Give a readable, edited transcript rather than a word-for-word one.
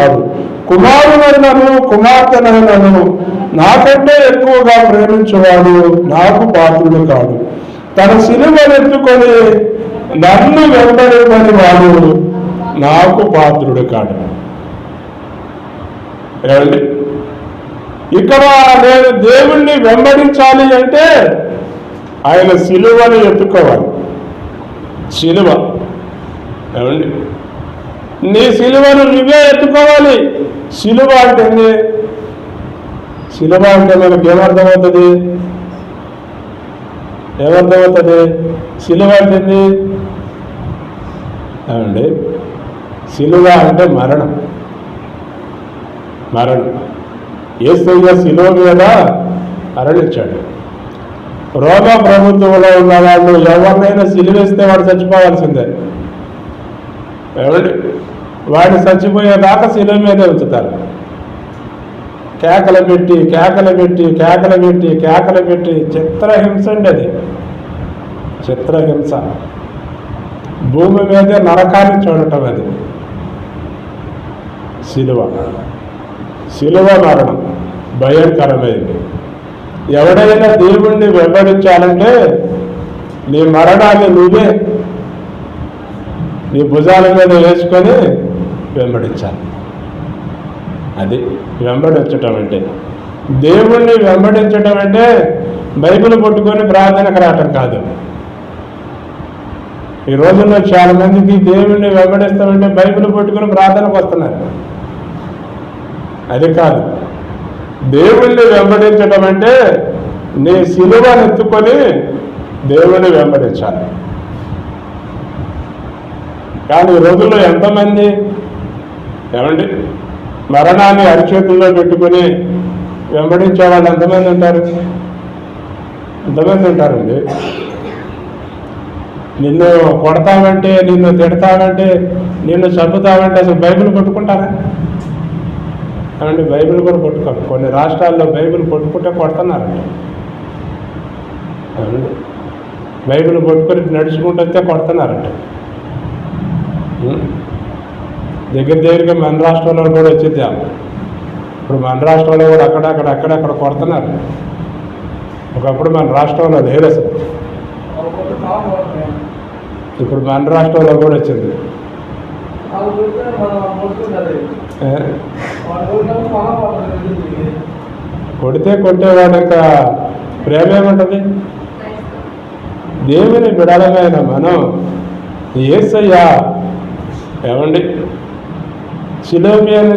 కాదు. కుమారునైనను కుమార్తెనైనను నాకంటే ఎక్కువగా ప్రేమించేవాడు నాకు పాత్రుడు కాడు. తన సిలువనెత్తుకొని నన్ను వెంబడించని వాడు నాకు పాత్రుడు కాడు. ఏమండి, ఇక్కడ నేను దేవుణ్ణి వెంబడించాలి అంటే ఆయన సిలువను ఎత్తుకోవాలి. సిలువ, ఏమండి, నీ సిలువను నువ్వే ఎత్తుకోవాలి. సిలువ అంటే సిలువ అంటే మనకి ఏమర్థమవుతుంది? సిలువ అంటే ఏమండి, సిలువ అంటే మరణం. యేసయ్య సిలువ మీద మరణించాడు. రోమా ప్రభుత్వంలో ఉన్న వాళ్ళు ఎవరినైనా సిలువేస్తే వాడు చచ్చిపోవాల్సిందే. ఏమండి, వాడు చచ్చిపోయేదాకా సిలువ మీద ఉంచుతారు. కేకలు పెట్టి చిత్రహింస అండి. అది చిత్రహింస. భూమి మీదే నరకాన్ని చూడటం అది సిలువ మరణం భయంకరమైంది. ఎవడైనా దేవుణ్ణి వెంబడించాలంటే నీ మరణాన్ని నువ్వే నీ భుజాల మీద వేసుకొని వెంబడించాలి. అది వెంబడించటం అంటే. దేవుణ్ణి వెంబడించటం అంటే బైబిల్ పట్టుకొని ప్రార్థనకు రావటం కాదు. ఈ రోజుల్లో చాలా మందికి దేవుణ్ణి వెంబడిస్తామంటే బైబిల్ పట్టుకొని ప్రార్థనకు వస్తున్నారు. అది కాదు. దేవుణ్ణి వెంబడించటం అంటే నీ సిలువను ఎత్తుకొని దేవుణ్ణి వెంబడించాలి. కానీ ఈ రోజుల్లో ఎంతమంది ఏమండి మరణాన్ని అరిచేతుల్లో పెట్టుకుని వెంబడించే వాళ్ళు ఎంతమంది ఉంటారండి. నిన్ను కొడతామంటే, నిన్ను తిడతామంటే, నిన్ను చంపుతామంటే అసలు బైబిల్ పట్టుకుంటారా? ఏమండి, బైబిల్ కూడా పట్టుకోరు. కొన్ని రాష్ట్రాల్లో బైబిల్ పట్టుకుంటే కొడుతున్నారంట. ఏమండి, బైబిల్ పట్టుకొని నడుచుకుంటే కొడుతున్నారంట. దగ్గరగా మన రాష్ట్రంలో కూడా వచ్చింది. ఇప్పుడు మన రాష్ట్రంలో కూడా అక్కడక్కడ కొడుతున్నారు. ఒకప్పుడు మన రాష్ట్రంలో లేదు అసలు. ఇప్పుడు మన రాష్ట్రంలో కూడా వచ్చింది. కొట్టేవాడు ఇంకా ప్రేమ ఏముంటుంది? దేవుని బిడలమైన మనం యేసయ్య ఏమండి సిలువ మీద